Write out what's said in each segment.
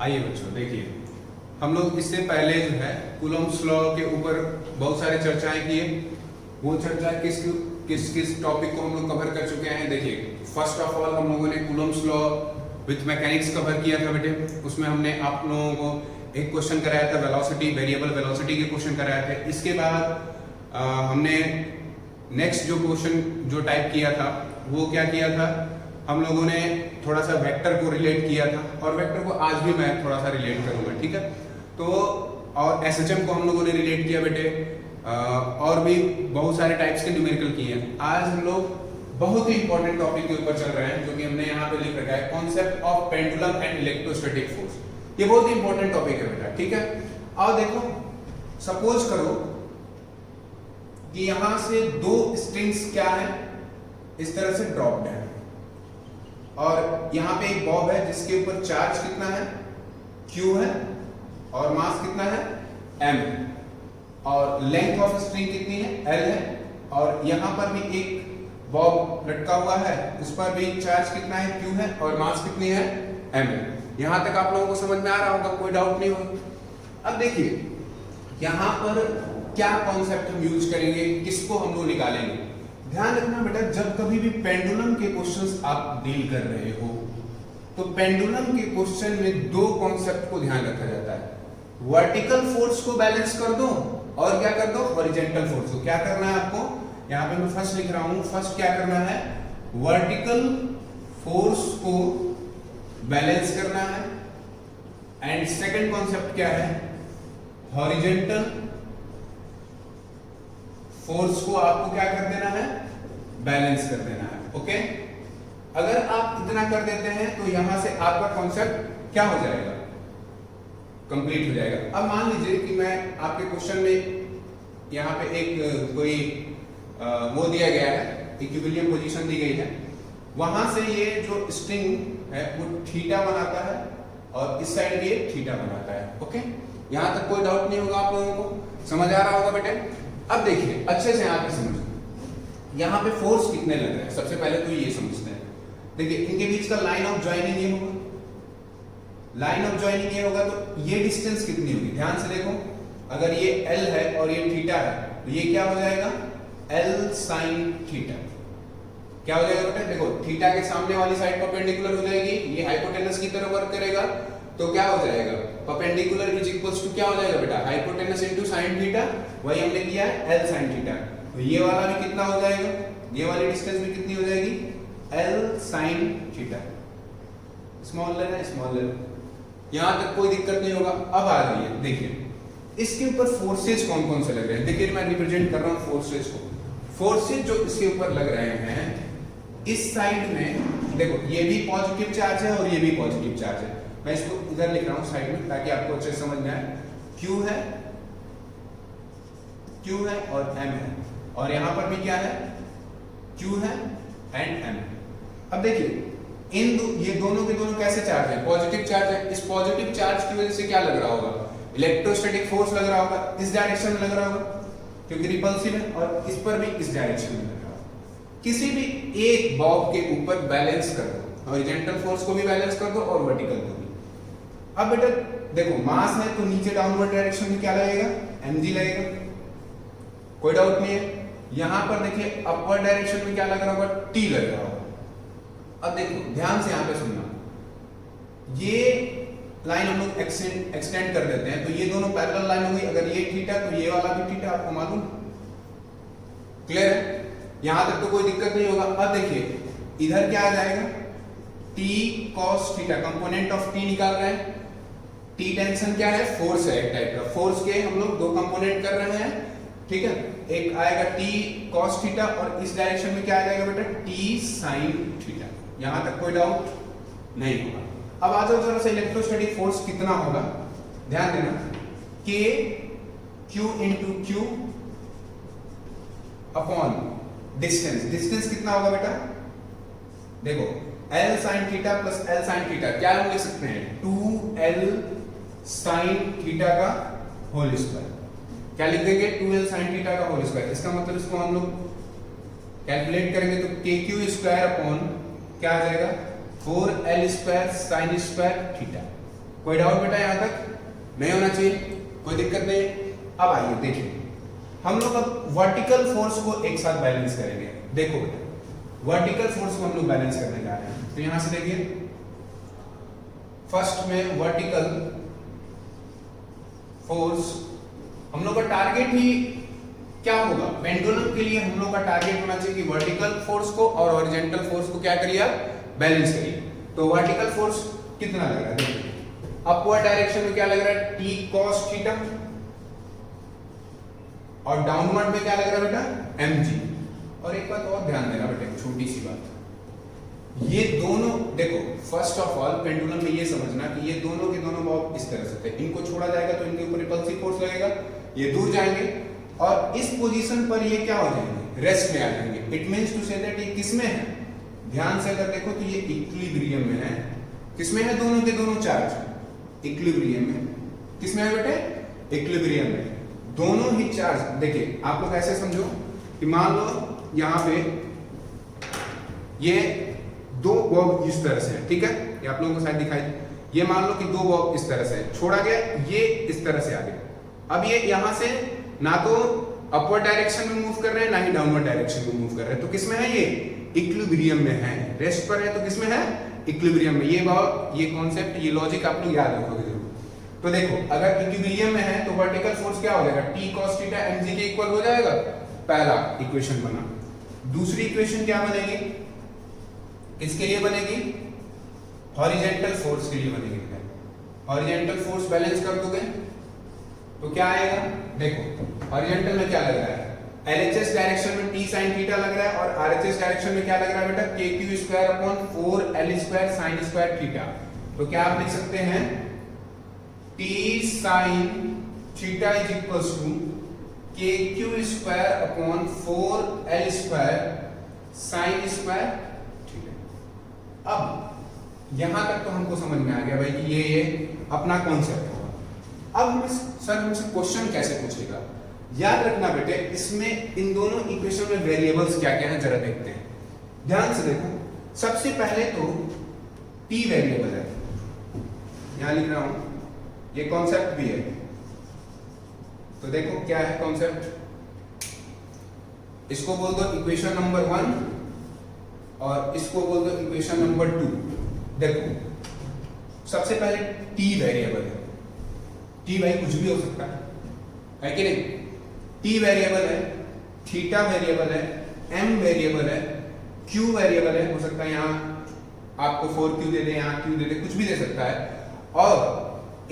आइए बच्चों देखिए, हम लोग इससे पहले जो है कूलम्ब्स लॉ के ऊपर बहुत सारे चर्चाएं किए। वो चर्चा किस किस किस टॉपिक को हम लोग कवर कर चुके हैं। देखिए, फर्स्ट ऑफ ऑल हम लोगों ने Coulomb's law with mechanics cover किया था बेटे। उसमें हमने आप लोगों को एक क्वेश्चन कराया था वेलोसिटी, वेरिएबल वेलोसिटी के क्वेश्चन कराए थे। इसके बाद हमने नेक्स्ट जो क्वेश्चन जो टाइप किया था वो क्या किया था, हम लोगों ने थोड़ा सा वेक्टर को रिलेट किया था, और वेक्टर को आज भी मैं थोड़ा सा रिलेट करूंगा, ठीक है। तो और एसएचएम को हम लोगों ने रिलेट किया बेटे, और भी बहुत सारे टाइप्स के न्यूमेरिकल किए हैं। आज हम लोग बहुत ही इंपॉर्टेंट टॉपिक के ऊपर चल रहे हैं, जो कि हमने यहाँ पे लिख रखा है, concept of pendulum and electrostatic force. ये बहुत ही इंपॉर्टेंट टॉपिक है बेटा, ठीक है। और देखो, सपोज करो कि यहां से दो स्ट्रिंग्स क्या है, इस तरह से ड्रॉप्ड है, और यहाँ पे एक बॉब है जिसके ऊपर चार्ज कितना है, Q है, और मास कितना है, M है, और लेंथ ऑफ स्ट्रिंग कितनी है, L है, और यहाँ पर भी एक बॉब लटका हुआ है, उस पर भी चार्ज कितना है, Q है, और मास कितनी है, M है। यहाँ तक आप लोगों को समझ में आ रहा होगा, कोई डाउट नहीं होगा। अब देखिए, यहाँ पर क्या कॉन्सेप्ट हम यूज करेंगे, किसको हम लोग निकालेंगे। ध्यान रखना बेटा, जब कभी भी पेंडुलम के क्वेश्चंस आप डील कर रहे हो, तो पेंडुलम के क्वेश्चन में दो कॉन्सेप्ट को ध्यान रखा जाता है। वर्टिकल फोर्स को बैलेंस कर दो, और क्या कर दो, हॉरिजॉन्टल फोर्स को। क्या करना है आपको, यहाँ पे मैं फर्स्ट लिख रहा हूं, फर्स्ट क्या करना है, वर्टिकल फोर्स को बैलेंस करना है, एंड सेकेंड कॉन्सेप्ट क्या है, हॉरिजॉन्टल फोर्स को आपको क्या कर देना है, बैलेंस कर देना है। ओके, अगर आप इतना कर देते हैं तो यहां से आपका कॉन्सेप्ट क्या हो जाएगा, कंप्लीट हो जाएगा। अब मान लीजिए कि मैं आपके क्वेश्चन में यहाँ पे एक कोई वो दिया गया है, इक्विलिब्रियम पोजीशन दी गई है, वहां से ये जो स्ट्रिंग है वो थीटा बनाता है, और इस साइड भी ये थीटा बनाता है। ओके, यहां तक कोई डाउट नहीं होगा, आप लोगों को समझ आ रहा होगा बेटे। अब देखिए अच्छे से यहाँ पे समझो, यहाँ पे फोर्स कितने लग रहे हैं, सबसे पहले तो ये समझते हैं। देखिए, इनके बीच का लाइन ऑफ ज्वाइनिंग ये होगा, लाइन ऑफ ज्वाइनिंग ये होगा, तो ये डिस्टेंस कितनी होगी, ध्यान से देखो। अगर ये L है और ये थीटा है, तो ये क्या हो जाएगा, L sin थीटा। क्या हो जाएगा बेटा, देखो थीटा के सामने वाली साइड परपेंडिकुलर हो जाएगी, ये हाइपोटेनस की तरह वर्क करेगा, तो क्या हो जाएगा, परपेंडिकुलर इज इक्वल्स टू क्या हो जाएगा बेटा, हाइपोटेनस इनटू sin थीटा। वही हमने किया है, L sin थीटा। तो ये वाला भी कितना हो जाएगा, ये वाली डिस्टेंस भी कितनी हो जाएगी, L sin थीटा। स्मॉल लेना है, स्मॉल लेना, यहां तक कोई दिक्कत नहीं होगा। अब आ जाइए, देखिए इसके ऊपर फोर्सेज कौन कौन से लग रहे हैं। देखिए, मैं रिप्रेजेंट कर रहा हूं फोर्सेज को। फोर्सेज जो इसके ऊपर लग रहे हैं, इस साइड में देखो, ये भी पॉजिटिव चार्ज है और ये भी पॉजिटिव चार्ज है। मैं इसको इधर लिख रहा हूं साइड में, ताकि आपको अच्छे से समझ में आए। Q है और M है, और यहां पर भी क्या है, Q है एंड M। अब देखिए, ये दोनों के दोनों कैसे चार्ज है, पॉजिटिव चार्ज है। इस पॉजिटिव चार्ज की वजह से क्या लग रहा होगा, इलेक्ट्रोस्टैटिक फोर्स लग रहा होगा, इस डायरेक्शन में लग रहा होगा, क्योंकि रिपल्सिव है, और इस पर भी इस डायरेक्शन में लग रहा होगा। किसी भी एक बॉब के ऊपर बैलेंस कर दो, हॉरिजॉन्टल फोर्स को भी बैलेंस कर दो और वर्टिकल को भी। अब बेटा देखो, मास है तो नीचे डाउनवर्ड डायरेक्शन में क्या लगेगा, mg लगेगा, कोई डाउट नहीं है। यहां पर देखिए अपवर्ड डायरेक्शन में क्या लग रहा होगा, t लग रहा होगा। अब देखो ध्यान से यहां पे सुनना, ये लाइन हम लोग एक्सटेंड कर देते हैं, तो ये दोनों पैरेलल लाइन हो गई। अगर ये थीटा तो ये वाला भी थीटा, आपको मालूम, क्लियर है, यहां तक तो कोई दिक्कत नहीं होगा। अब देखिए इधर क्या आ जाएगा, t cos theta, component of t निकाल रहे हैं। t टेंशन क्या है, फोर्स है, एक टाइप का फोर्स के हम लोग दो कंपोनेंट कर रहे हैं, ठीक है। एक आएगा t cos थीटा, और इस डायरेक्शन में क्या आ जाएगा बेटा, t sin थीटा। यहां तक कोई डाउट नहीं होगा। अब आ जाओ जरा सा, इलेक्ट्रोस्टैटिक फोर्स कितना होगा, ध्यान देना, K Q into Q upon distance. Distance कितना होगा बेटा, देखो L sin theta plus L sin theta, क्या हम लिख सकते हैं, 2L sin थीटा का होल स्क्वायर। क्या लिख देंगे, 2L sin थीटा का होल स्क्वायर। इसका मतलब इसको हम लोग कैलकुलेट करेंगे तो KQ स्क्वायर अपॉन क्या आ जाएगा, 4L square sin square theta. कोई डाउट बेटा यहाँ तक नहीं होना चाहिए, कोई दिक्कत नहीं। अब आइए देखिए, हम लोग अब वर्टिकल फोर्स को एक साथ बैलेंस करेंगे। देखो बेटा वर्टिकल फोर्स को हम लोग बैलेंस करने जा रहे हैं। तो यहां से देखिए फर्स्ट में वर्टिकल फोर्स, हम लोग का टारगेट ही क्या होगा, पेंडुलम के लिए हम लोग का टारगेट होना चाहिए कि वर्टिकल फोर्स को और हॉरिजॉन्टल फोर्स को क्या करिए आप, बैलेंस करिए। तो वर्टिकल फोर्स कितना लग रहा है, देखिए अपवर्ड डायरेक्शन में क्या लग रहा है, t cos थीटा, और डाउनवर्ड में क्या लग रहा है बेटा, mg। और एक बात और ध्यान देना बेटा, छोटी सी बात, ये दोनों देखो फर्स्ट ऑफ ऑल पेंडुलम में ये समझना कि ये दोनों के दोनों बॉब इस तरह से थे, इनको छोड़ा जाएगा तो इनके ऊपर रिपल्सिव फोर्स लगेगा, ये दूर जाएंगे और इस पोजीशन पर ये क्या हो जाएंगे, रेस्ट में आ जाएंगे। It means to say that ये किसमें है, ध्यान से अगर देखो तो ये इक्विलिब्रियम में है। किसमें है, दोनों के दोनों चार्ज इक्विलिब्रियम में। किसमें है बेटे, इक्विलिब्रियम में। दोनों ही चार्ज, देखिए आप लोग ऐसे समझो कि मान लो यहां पे ये दो बॉब इस तरह से है, ठीक है, ये आप लोगों को शायद दिखाई, ये मान लो कि दो बॉब इस तरह से है, छोड़ा गया, ये इस तरह से आ गया। अब ये यहां से ना तो अपवर्ड डायरेक्शन में मूव कर रहे हैं ना ही डाउनवर्ड डायरेक्शन में मूव कर रहे हैं, तो किसमें है, ये इक्विलिब्रियम में है। रेस्ट पर है तो किसमें है, इक्विलिब्रियम में। ये बॉब, ये कॉन्सेप्ट, ये लॉजिक आप लोग याद रखोगे जरूर। तो देखो अगर इक्विलिब्रियम में है तो वर्टिकल फोर्स क्या हो जाएगा, t cos थीटा mg के इक्वल हो जाएगा। पहला इक्वेशन बना। दूसरी इक्वेशन क्या बनेगी, किसके लिए बनेगी, हॉरिजॉन्टल फोर्स के लिए बनेगी। हॉरिजॉन्टल फोर्स बैलेंस कर दोगे तो क्या आएगा, देखो हॉरिजॉन्टल में क्या लग रहा है, LHS डायरेक्शन में t sin थीटा लग रहा है और RHS डायरेक्शन में क्या लग रहा है बेटा, kq square upon 4l square sin square theta. तो क्या आप लिख सकते हैं, t sin theta is equals to kq square upon 4l square sin square theta. अब यहां तक तो हमको समझ में आ गया भाई कि ये अपना कॉन्सेप्ट होगा। अब हमें सर हमसे क्वेश्चन कैसे पूछेगा, याद रखना बेटे इसमें इन दोनों इक्वेशन में वेरिएबल्स क्या क्या हैं जरा देखते हैं, ध्यान से देखो। सबसे पहले तो t वेरिएबल है, यहां लिख रहा हूं, ये कॉन्सेप्ट भी है। तो देखो क्या है कॉन्सेप्ट, इसको बोल दो इक्वेशन नंबर 1 और इसको बोल दो इक्वेशन नंबर 2। देखो सबसे पहले t वेरिएबल है, t भाई कुछ भी हो सकता है कि नहीं, t वेरिएबल है, थीटा वेरिएबल है, m वेरिएबल है, q वेरिएबल है, हो सकता है यहाँ आपको 4q दे दे, यहाँ q दे दे, कुछ भी दे सकता है। और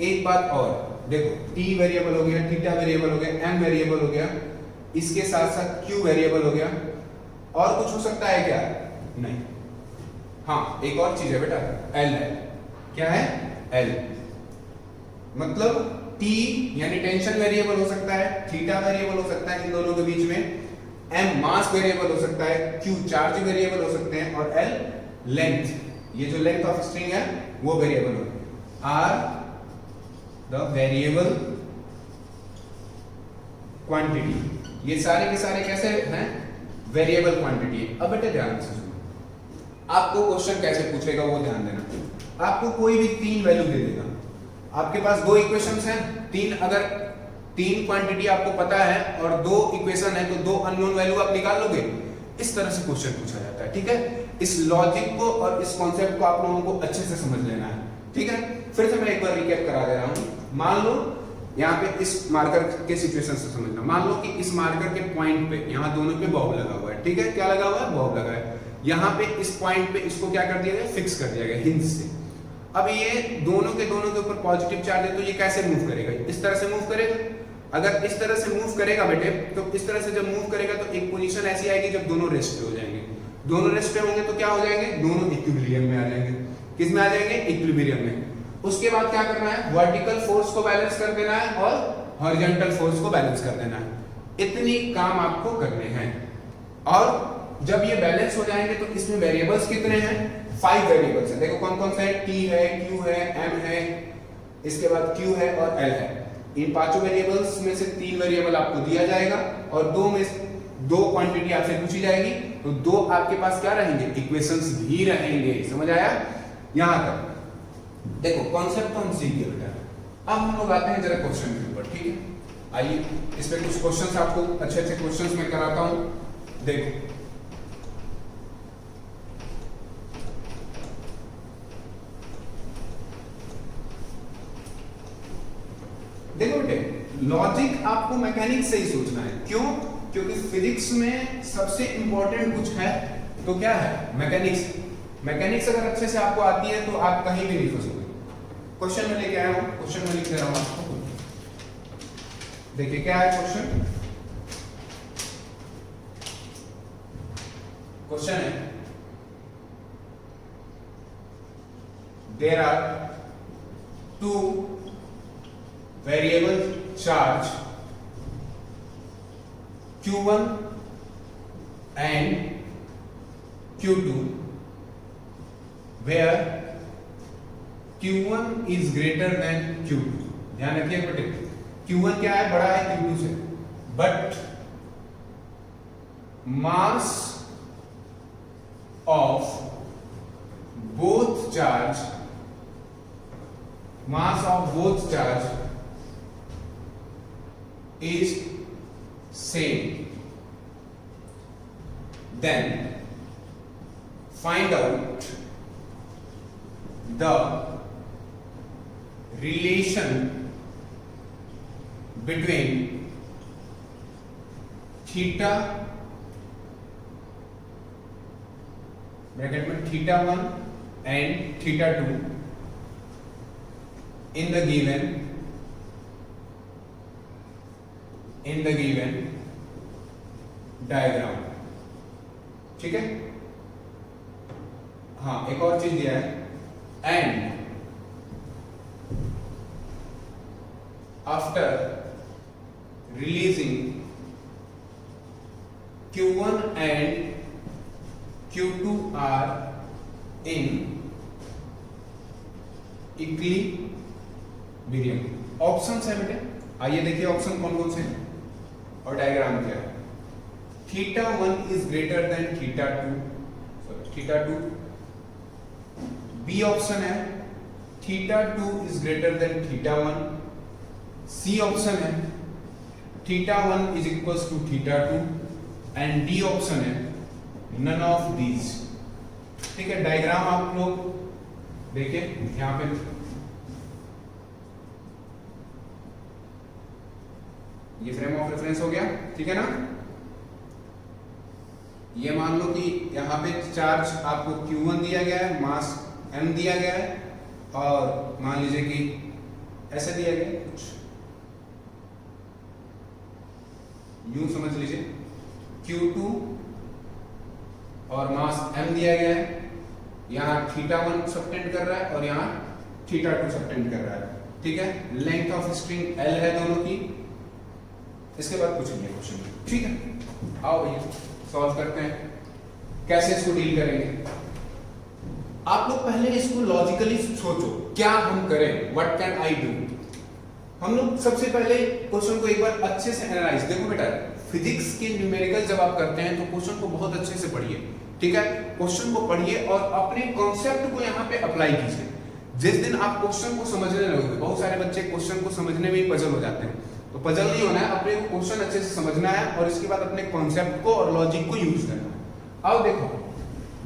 एक बात और देखो, t वेरिएबल हो गया, थीटा वेरिएबल हो गया, m वेरिएबल हो गया, इसके साथ साथ q वेरिएबल हो गया। और कुछ हो सकता है क्या, नहीं। हाँ एक और चीज है बेटा, l है, क्या है, l मतलब t यानी टेंशन वेरिएबल हो सकता है, थीटा वेरिएबल हो सकता है इन दोनों के बीच में, m मास वेरिएबल हो सकता है, q चार्ज वेरिएबल हो सकते हैं और l लेंथ, ये जो लेंथ ऑफ स्ट्रिंग है वो वेरिएबल हो, आर द वेरिएबल क्वांटिटी। ये सारे के सारे कैसे हैं, वेरिएबल क्वांटिटी। अब बेटे ध्यान से सुनो, आपको क्वेश्चन कैसे पूछेगा वो ध्यान देना। आपको कोई भी 3 वैल्यू दे देगा, आपके पास 2 इक्वेशंस हैं, 3 अगर 3 क्वांटिटी आपको पता है और 2 इक्वेशन है तो 2 अननोन वैल्यू आप निकाल लोगे। इस तरह से क्वेश्चन पूछा जाता है, ठीक है। इस लॉजिक को और इस कॉन्सेप्ट को आप लोगों को अच्छे से समझ लेना है, ठीक है। फिर से मैं एक बार रिकैप करा दे रहा हूं। मान लो यहाँ पे इस मार्कर के सिचुएशन से समझना, मान लो कि इस मार्कर के पॉइंट पे यहाँ दोनों पे बॉब लगा हुआ है, ठीक है, क्या लगा हुआ है, बॉब लगा है। यहाँ पे इस पॉइंट पे इसको क्या कर दिया गया, फिक्स कर दिया गया हिंज से। अब ये दोनों के ऊपर पॉजिटिव चार्ज है तो ये कैसे मूव करेगा, इस तरह से मूव करेगा। अगर इस तरह से मूव करेगा बेटे, तो इस तरह से जब मूव करेगा तो एक पोजीशन ऐसी आएगी जब दोनों रेस्ट पे हो जाएंगे। दोनों रेस्ट पे होंगे तो क्या हो जाएंगे, दोनों इक्विलिब्रियम में आ जाएंगे। किस में आ जाएंगे, इक्विलिब्रियम में। उसके बाद क्या करना है, वर्टिकल फोर्स को बैलेंस कर देना है और हॉरिजॉन्टल फोर्स को बैलेंस कर देना है। इतनी काम आपको करने हैं। और जब ये बैलेंस हो जाएंगे तो इसमें वेरिएबल्स कितने हैं, 5 वेरिएबल्स हैं। देखो कौन कौन सा है, t है, q है, m है, इसके बाद q है और l है। इन 5 वेरिएबल्स में से 3 वेरिएबल आपको दिया जाएगा और 2 क्वांटिटी आपसे पूछी जाएगी, तो 2 आपके पास क्या रहेंगे, इक्वेशंस भी रहेंगे। समझ आया यहां तक। देखो कॉन्सेप्ट तो हम सीख गए बेटा, अब हम लोग आते हैं जरा क्वेश्चन के ऊपर, ठीक है। आइए इस पे कुछ क्वेश्चंस आपको अच्छे अच्छे क्वेश्चंस मैं कराता हूं। देखो देखो बेटे, लॉजिक आपको मैकेनिक्स से ही सोचना है। क्यों? क्योंकि फिजिक्स में सबसे इंपॉर्टेंट कुछ है तो क्या है? मैकेनिक्स। मैकेनिक्स अगर अच्छे से आपको आती है तो आप कहीं भी नहीं फंसोगे। क्वेश्चन में लेके आया हूं, क्वेश्चन में लिख दे रहा हूं आपको। देखिए क्या है क्वेश्चन। क्वेश्चन है there are two variable charge Q1 and Q2 where Q1 is greater than Q2। ध्यान रखिए बेटे, Q1 क्या है? बड़ा है Q2 से, but mass of both charge is same, then find out the relation between theta bracket में θ1 and θ2 in the given diagram. ठीक है। हाँ, एक और चीज दिया है, and after releasing Q1 and Q2 are in equilibrium. Option है बेटे, आइए देखिए ऑप्शन कौन कौन से हैं और डायग्राम क्या है। θ1 is greater than θ2। B option है θ2 is greater than θ1। C option है θ1 is equals to θ2 and d option है नन ऑफ दीज। ठीक है, डायग्राम आप लोग देखिए यहां पे, ये फ्रेम ऑफ रेफरेंस हो गया। ठीक है ना। ये मान लो कि यहां पे चार्ज आपको Q1 दिया गया है, मास m दिया गया है, और मान लीजिए कि ऐसे दिया गया है, कुछ यूं समझ लीजिए Q2 और मास m दिया गया है, यहां θ1 सबटेंड कर रहा है और यहां θ2 सबटेंड कर रहा है। ठीक है, लेंथ ऑफ स्ट्रिंग L है दोनों की। इसके बाद कुछ नहीं है क्वेश्चन में। ठीक है, आओ भैया सॉल्व करते हैं, कैसे इसको डील करेंगे। आप लोग पहले इसको लॉजिकली सोचो, क्या हम करें, व्हाट कैन आई डू। हम लोग सबसे पहले क्वेश्चन को एक बार अच्छे से एनालाइज। देखो बेटा, फिजिक्स के न्यूमेरिकल जब आप करते हैं तो क्वेश्चन को बहुत अच्छे से पढ़िए। ठीक है, क्वेश्चन को पढ़िए और अपने कॉन्सेप्ट को यहाँ पे अप्लाई कीजिए। जिस दिन आप क्वेश्चन को समझने लगोगे, बहुत सारे बच्चे क्वेश्चन को समझने में ही पजल हो जाते हैं, तो पजल नहीं होना है, अपने क्वेश्चन अच्छे से समझना है और इसके बाद अपने कॉन्सेप्ट को और लॉजिक को यूज करना है। अब देखो,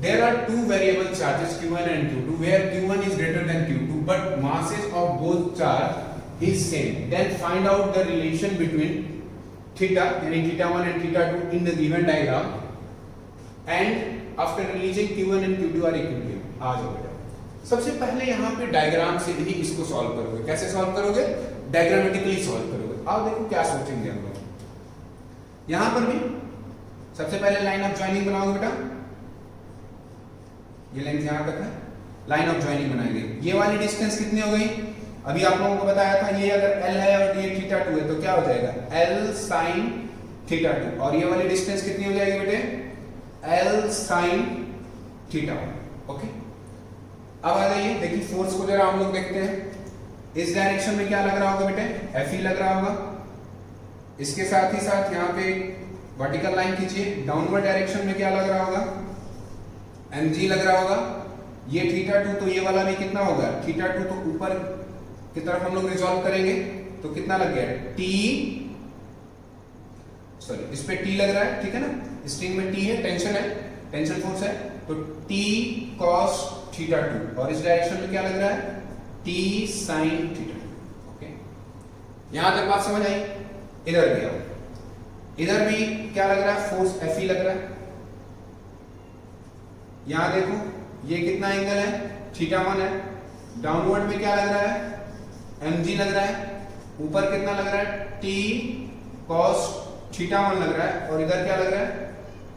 there are two variable charges Q1 and Q2 where Q1 is greater than Q2 but masses of both charge is same, then find out the relation between theta यानी θ1 and θ2 in the given diagram and after releasing Q1 and Q2 are equilibrium। आ जाओ बेटा, सबसे पहले यहाँ पे diagram से ही इसको solve करोगे। कैसे सॉल्व करोगे? डायग्रामेटिकली सॉल्व करोगे। अब देखो क्या सोचेंगे हम लोग। यहां पर भी सबसे पहले लाइन ऑफ ज्वाइनिंग बनाओगे बेटा, ये लेंथ यहां तक है, लाइन ऑफ ज्वाइनिंग बनाएंगे। ये वाली डिस्टेंस कितनी हो गई? अभी आप लोगों को बताया था, ये अगर L है और ये θ2 है तो क्या हो जाएगा? L sin θ2। और ये वाली डिस्टेंस कितनी हो जाएगी बेटे? L sin θ1। ओके, अब आ जाइए, देखिए फोर्स को जरा हम लोग देखते हैं। इस डायरेक्शन में क्या लग रहा होगा बेटे? Fe लग रहा होगा। इसके साथ ही साथ यहाँ पे वर्टिकल लाइन खींचिए, डाउनवर्ड डायरेक्शन में क्या लग रहा होगा? Mg लग रहा होगा। ये थीटा 2 तो ये वाला भी कितना होगा थीटा 2, तो ऊपर की तरफ हम लोग रिजॉल्व करेंगे तो कितना लग गया टी, सॉरी इस पे टी लग रहा है, ठीक है ना, स्ट्रिंग में टी है, टेंशन है, टेंशन फोर्स है, तो टी कॉस थीटा 2 और इस डायरेक्शन में क्या लग रहा है टी साइन थीटा 2। ओके, यहां तक बात समझ आई। इधर भी आओ, इधर भी क्या लग रहा है फोर्स एफ लग रहा है। यहां देखो ये कितना एंगल है थीटा 1 है, डाउनवर्ड में क्या लग रहा है mg लग रहा है, ऊपर कितना लग रहा है t cos थीटा 1 लग रहा है और इधर क्या लग रहा है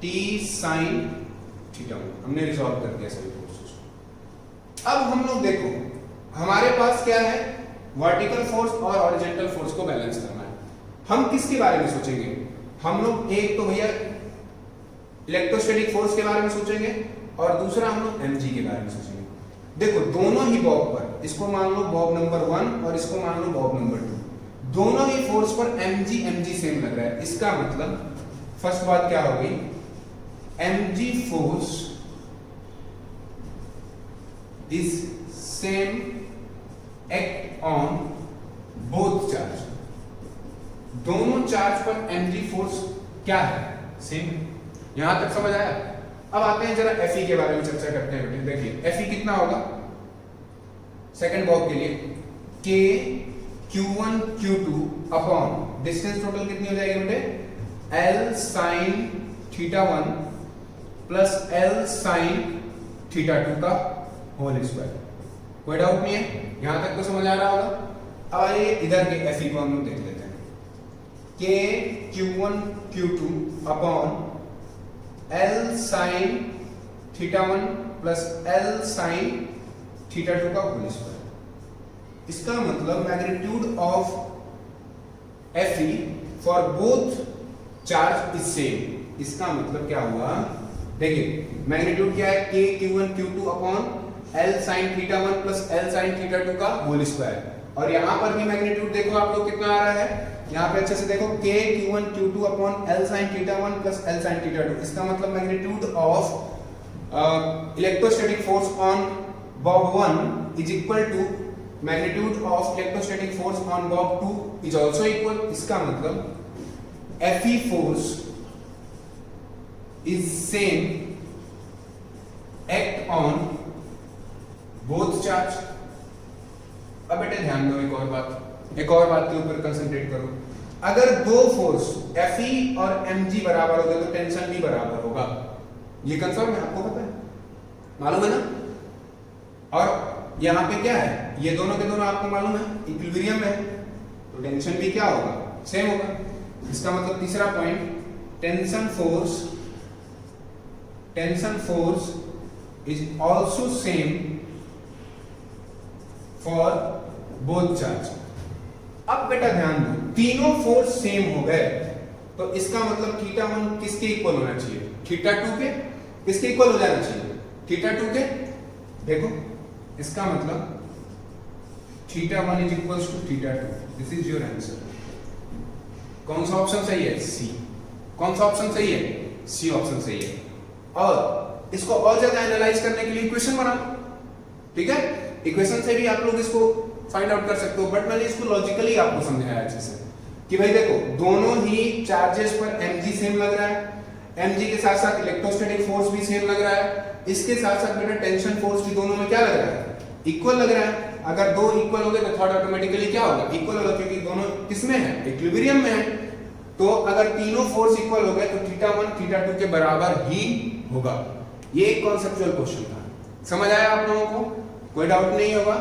t sin थीटा 1। हमने रिजॉल्व कर दिया सभी फोर्सेस। अब हम लोग देखो हमारे पास क्या है वर्टिकल फोर्स और हॉरिजॉन्टल फोर्स को बैलेंस करना है। हम किसके बारे में सोचेंगे, हम लोग एक तो भैया इलेक्ट्रोस्टैटिक फोर्स के बारे में सोचेंगे और दूसरा हम लोग mg के बारे में सोचेंगे। देखो दोनों ही बॉब पर, इसको मान लो बॉब नंबर 1 और इसको मान लो बॉब नंबर 2, दोनों ही फोर्स पर mg सेम लग रहा है। इसका मतलब फर्स्ट बात क्या हो गई mg force is same act on both charge. दोनों चार्ज पर mg फोर्स क्या है सेम। यहां तक समझ आया। अब आते हैं जरा Fe के बारे में चर्चा करते हैं बेटे। देखिए Fe कितना होगा सेकंड बॉब के लिए K Q1 Q2 upon distance total कितनी हो जाएगी बेटे L sin theta 1 plus L sin theta 2 का होल स्क्वायर। कोई डाउट नहीं है, यहां तक तो समझ आ रहा होगा। अब आइए इधर के Fe को हम लोग देख लेते हैं। K Q1 Q2 upon L sin theta 1 plus L sin theta 2 का होल स्क्वायर। इसका मतलब magnitude of Fe for both charge is same. इसका मतलब क्या हुआ, देखिए मैग्नीट्यूड क्या है K Q1 Q2 upon L sin theta 1 plus L sin theta 2 का होल स्क्वायर। और यहां पर भी मैग्नीट्यूड देखो आप लोग कितना आ रहा है, यहां पे अच्छे से देखो K Q1 Q2 upon L sin theta 1 plus L sin theta 2। इसका मतलब magnitude of electrostatic force on bob 1 is equal to magnitude of electrostatic force on bob 2 is also equal. इसका मतलब Fe force is same act on both charge. अब बेटे ध्यान दो एक और बात के ऊपर कंसंट्रेट करो। अगर दो फोर्स Fe और mg बराबर हो गए तो टेंशन भी बराबर होगा। ये कंफर्म है, आपको पता है, मालूम है ना। और यहां पे क्या है, ये दोनों के दोनों आपको मालूम है इक्विलिब्रियम में, तो टेंशन भी क्या होगा सेम होगा। इसका मतलब तीसरा point tension force is also same for both charge. अब बेटा ध्यान दो, तीनों फोर्स सेम हो गए तो इसका मतलब थीटा 1 किसके इक्वल होना चाहिए, थीटा 2 के। किसके इक्वल हो जाना चाहिए, थीटा 2 के। देखो इसका मतलब theta 1 is equals to theta 2। This is your answer. कौन सा ऑप्शन सही है, सी। कौन सा ऑप्शन सही है, सी ऑप्शन सही है। और इसको और ज्यादा एनालाइज करने के लिए इक्वेशन बनाओ, ठीक है। इक्वेशन से भी आप लोग इसको फाइंड आउट कर सकते हो, बट मैंने इसको लॉजिकली आपको समझाया अच्छे से कि भाई देखो दोनों ही चार्जेस पर mg सेम लग रहा है, mg के साथ साथ इलेक्ट्रोस्टैटिक फोर्स भी सेम लग रहा है, इसके साथ साथ बेटा टेंशन फोर्स भी दोनों में क्या लग रहा है, इक्वल लग रहा है। अगर दो इक्वल हो गए तो थर्ड ऑटोमेटिकली क्या होगा, इक्वल होगा, क्योंकि दोनों किसमें है, इक्विलिब्रियम में है। तो अगर तीनों फोर्स इक्वल हो गए तो थीटा 1 थीटा 2 के बराबर ही होगा। ये एक कॉन्सेप्चुअल क्वेश्चन था, समझ आया आप लोगों को, कोई डाउट नहीं होगा।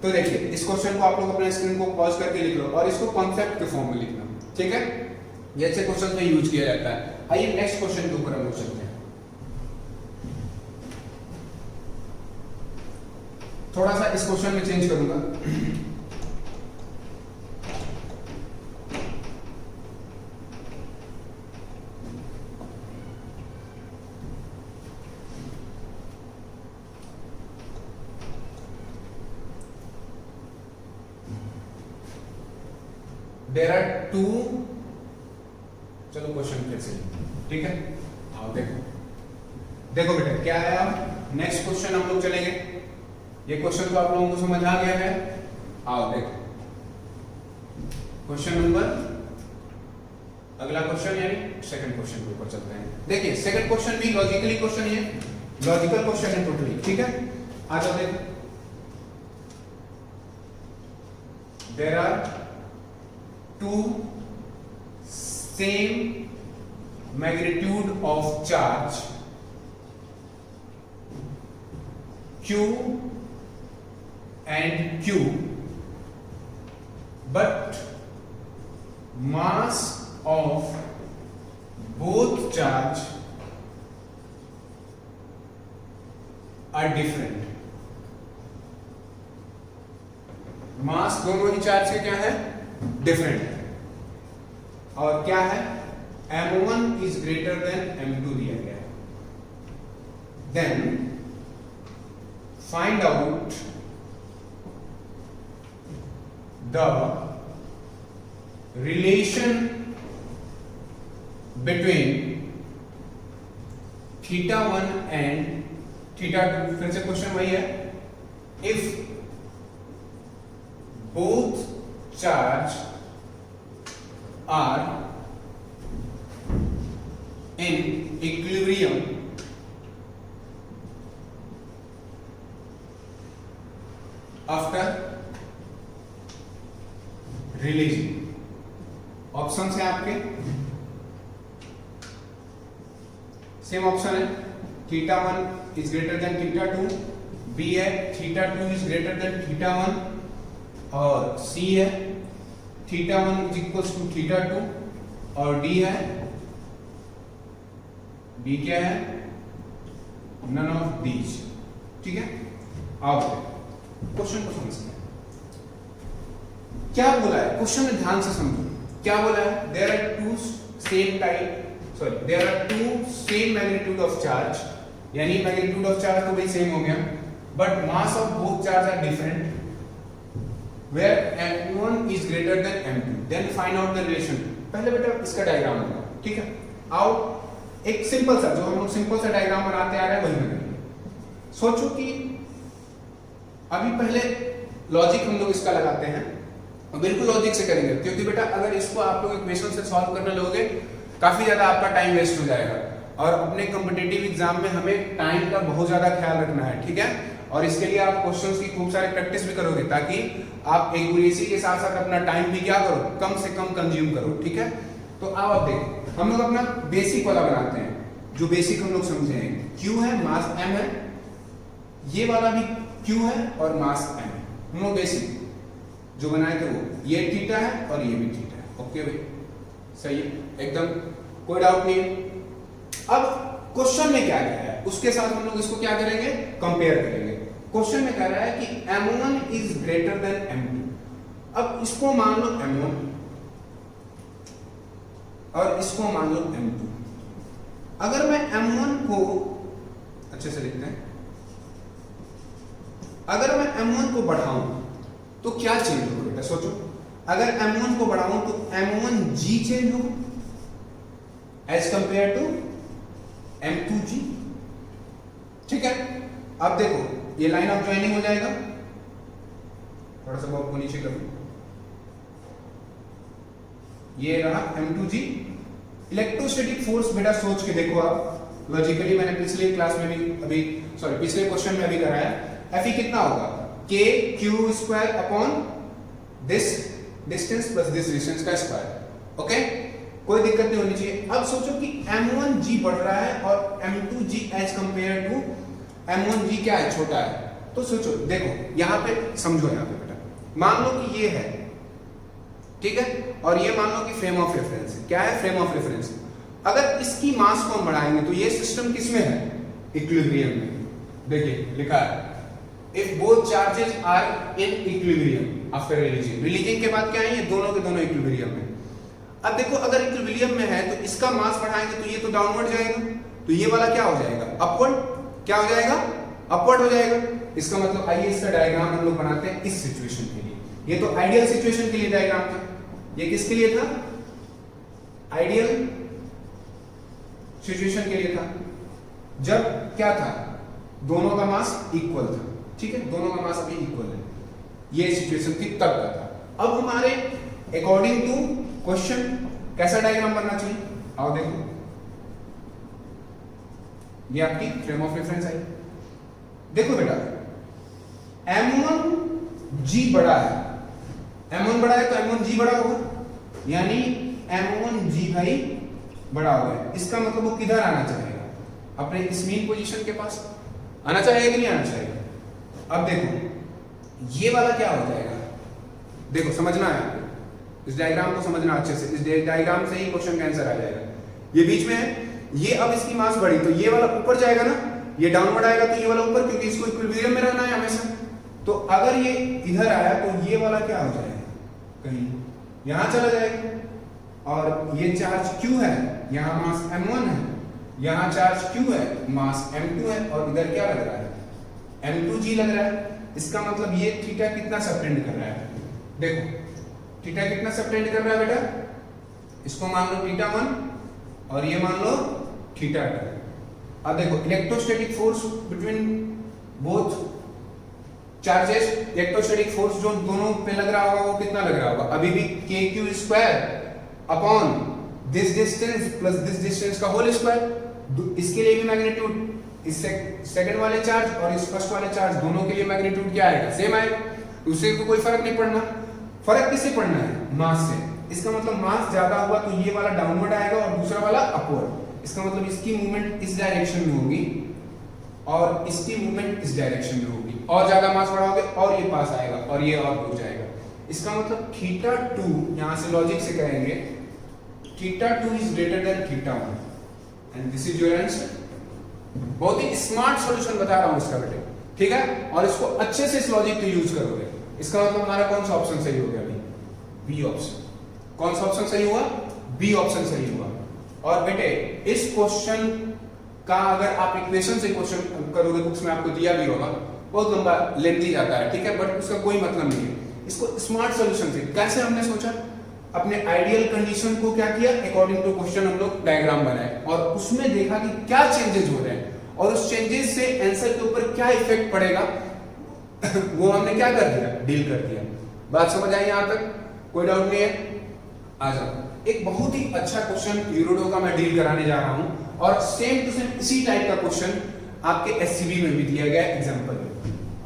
तो देखिए इस क्वेश्चन को आप लोग अपने स्क्रीन को पॉज करके लिख लो और इसको कॉन्सेप्ट के फॉर्म में लिखना, ठीक है। ये अच्छे क्वेश्चन में यूज किया जाता है। आइए नेक्स्ट क्वेश्चन के ऊपर हम लोग चलते हैं। थोड़ा सा इस क्वेश्चन में चेंज करूंगा। There are two, चलो क्वेश्चन फिर से, ठीक है। आओ देखो बेटा क्या आया, नेक्स्ट क्वेश्चन हम लोग चलेंगे। ये क्वेश्चन तो आप लोगों को समझ आ गया है। आओ देखो क्वेश्चन नंबर, अगला क्वेश्चन यानी सेकंड क्वेश्चन के ऊपर चलते हैं। देखिए सेकंड क्वेश्चन भी लॉजिकली क्वेश्चन है, लॉजिकल क्वेश्चन है टोटली, ठीक है। आ जाओ देखो, there are two same magnitude of charge Q and Q, but mass of both charge are different. मास दोनों ही चार्ज के क्या है, डिफरेंट है। और क्या है, m1 is greater than m2 दिया गया है। Then find out the relation between θ1 and θ2। फिर से क्वेश्चन वही है, if both charge are in equilibrium after releasing. Option है आपके, सेम ऑप्शन है, θ1 इज ग्रेटर देन θ2, बी है θ2 इज ग्रेटर देन θ1, और सी है θ1 इज इक्वल्स टू θ2, और डी है, डी क्या है, नन ऑफ दीज। ठीक है, आओ क्वेश्चन को समझते हैं। क्या बोला है क्वेश्चन में, ध्यान से समझो क्या बोला है। There are two same magnitude of charge, यानी मैग्नीट्यूड ऑफ चार्ज तो भाई सेम हो गया, but mass of both charge are different where m1 is greater than m2। Then find out the relation. पहले बेटा इसका डायग्राम बनाओ, ठीक है। आओ एक सिंपल सा, जो हम लोग सिंपल सा डायग्राम बनाते आ रहे हैं वही बनाएंगे। सोचो कि अभी पहले लॉजिक हम लोग इसका लगाते हैं, और बिल्कुल लॉजिक से करेंगे, क्योंकि बेटा अगर इसको आप लोग इक्वेशन से सॉल्व करने लगोगे काफी ज्यादा आपका टाइम वेस्ट हो जाएगा, और अपने कॉम्पिटिटिव एग्जाम में हमें टाइम का बहुत ज्यादा ख्याल रखना है, ठीक है। और इसके लिए आप क्वेश्चंस की खूब सारी प्रैक्टिस भी करोगे, ताकि आप एक्यूरेसी के साथ साथ अपना टाइम भी क्या करो, कम से कम कंज्यूम करो, ठीक है। तो आओ आप देखो, हम लोग अपना बेसिक वाला बनाते हैं, जो बेसिक हम लोग समझे हैं। Q है, मास m है, ये वाला भी Q है और मास m है। हम लोग बेसिक जो बनाए थे वो, ये थीटा है और ये भी थीटा है। ओके भाई, सही है एकदम, कोई डाउट नहीं है। अब क्वेश्चन में क्या कह रहा है, उसके साथ हम लोग इसको क्या करेंगे, कंपेयर करेंगे। क्वेश्चन में कह रहा है कि m1 is greater than m2। अब इसको मान लो m1 और इसको मान लो m2। अगर मैं m1 को अच्छे से लिखते हैं, अगर मैं m1 को बढ़ाऊं तो क्या चेंज होगा बेटा, सोचो। अगर m1 को बढ़ाऊं तो m1g चेंज होगा एज कंपेयर टू m2g, ठीक है। अब देखो ये लाइन ऑफ ज्वाइनिंग हो जाएगा, थोड़ा सा बॉब को नीचे करो, ये रहा m2g। इलेक्ट्रोस्टैटिक फोर्स बेटा सोच के देखो आप, लॉजिकली मैंने पिछले क्लास में भी पिछले क्वेश्चन में अभी कराया। Fe कितना होगा, k q square upon this distance plus this distance का स्क्वायर। ओके, कोई दिक्कत नहीं होनी चाहिए। अब सोचो कि m1g बढ़ रहा है और m2g as compare to m1g क्या है, छोटा है। तो सोचो, देखो यहां पे समझो, यहां पे बेटा मान लो कि ये है, ठीक है, और ये मान लो कि फ्रेम ऑफ रेफरेंस है। क्या है, फ्रेम ऑफ रेफरेंस। अगर इसकी मास को हम बढ़ाएंगे तो ये सिस्टम किसमें है, इक्विलिब्रियम में। देखिए लिखा है if both charges are in equilibrium after releasing। releasing के बाद क्या है, ये दोनों के दोनों इक्विलिब्रियम में। अब देखो अगर इक्विलिब्रियम में है तो इसका मास बढ़ाएंगे तो ये तो डाउनवर्ड जाएगा, तो ये वाला क्या हो जाएगा, अपवर्ड। क्या हो जाएगा, अपवर्ड हो जाएगा। इसका मतलब आइए इसका डायग्राम हम लोग बनाते हैं इस सिचुएशन के लिए। ये तो आइडियल सिचुएशन के लिए डायग्राम था, ये किसके लिए था, आइडियल सिचुएशन के लिए था। जब क्या था, दोनों का मास इक्वल था, ठीक है, दोनों का मास अभी इक्वल है। ये सिचुएशन थी तब का था। अब हमारे अकॉर्डिंग टू क्वेश्चन कैसा डायग्राम बनना चाहिए, आओ देखो। ये आपकी फ्रेम ऑफ रेफरेंस है। देखो बेटा, M1G बड़ा है, M1 बड़ा है तो M1G बड़ा होगा, यानी M1G भाई बड़ा हो गया। इसका मतलब वो किधर आना चाहेगा, अपने इस मीन पोजीशन के पास आना चाहेगा कि नहीं आना चाहेगा। अब देखो ये वाला क्या हो जाएगा, देखो समझना है आपको, इस डायग्राम को समझना अच्छे से, इस डायग्राम से ही क्वेश्चन का आंसर आ जाएगा। ये बीच में है, ये अब इसकी मास बढ़ी तो ये वाला ऊपर जाएगा ना, ये डाउनवर्ड आएगा तो ये वाला ऊपर, क्योंकि इसको इक्विलिब्रियम में रहना है हमेशा। तो अगर ये इधर आया तो ये वाला क्या हो जाएगा, कहीं यहां चला जाएगा। और ये चार्ज Q है, यहां मास M1 है, यहां चार्ज Q है, मास M2 है, और इधर क्या लग रहा है, M2G लग रहा है। इसका मतलब ये थीटा कितना सबटेंड कर रहा है, देखो थीटा कितना सबटेंड कर रहा है बेटा, इसको मान लो θ1 और ये मान लो θ2। अब देखो electrostatic force between both charges, electrostatic force जो दोनों पे लग रहा होगा वो कितना लग रहा होगा, अभी भी kq square upon this distance plus this distance का होल स्क्वायर। इसके लिए भी मैग्नीट्यूड, इस सेकंड वाले चार्ज और इस फर्स्ट वाले चार्ज दोनों के लिए मैग्नीट्यूड क्या आएगा, सेम आएगा। उससे तो कोई फर्क नहीं पड़ना, फर्क किससे पड़ना है, मास से। इसका मतलब मास ज्यादा हुआ तो ये वाला डाउनवर्ड आएगा और दूसरा वाला अपवर्ड। इसका मतलब इसकी मूवमेंट इस डायरेक्शन में होगी और इसकी मूवमेंट इस डायरेक्शन में होगी, और ज्यादा मास बढ़ाओगे और ये पास आएगा और ये और दूर जाएगा। इसका मतलब θ2, यहां से लॉजिक से कहेंगे θ2 is greater than θ1 and this is your answer. बहुत ही स्मार्ट सॉल्यूशन बता रहा हूं इसका बेटे, ठीक है, और इसको अच्छे से इस लॉजिक को यूज करोगे। इसका मतलब हमारा कौन सा ऑप्शन सही हो गया अभी, बी ऑप्शन। कौन सा ऑप्शन सही हुआ, बी ऑप्शन सही हुआ। और बेटे इस क्वेश्चन का अगर आप इक्वेशन से क्वेश्चन करोगे, बुक्स में आपको दिया भी होगा, बहुत लंबा लेंथी जाता है, ठीक है, बट उसका कोई मतलब नहीं है। इसको स्मार्ट सॉल्यूशन से कैसे हमने सोचा, अपने आइडियल कंडीशन को क्या किया, अकॉर्डिंग टू क्वेश्चन हम लोग डायग्राम बनाए और उसमें देखा कि क्या चेंजेस हो रहे हैं और उस चेंजेस से आंसर के ऊपर क्या इफेक्ट पड़ेगा वो हमने क्या कर दिया, डील कर दिया। बात समझ आई यहां तक, कोई डाउट नहीं है, आ जाओ। एक बहुत ही अच्छा क्वेश्चन यूरोडो का मैं डील कराने जा रहा हूं और सेम टू सेम इसी टाइप का क्वेश्चन आपके एससीबी में भी दिया गया है एग्जांपल में।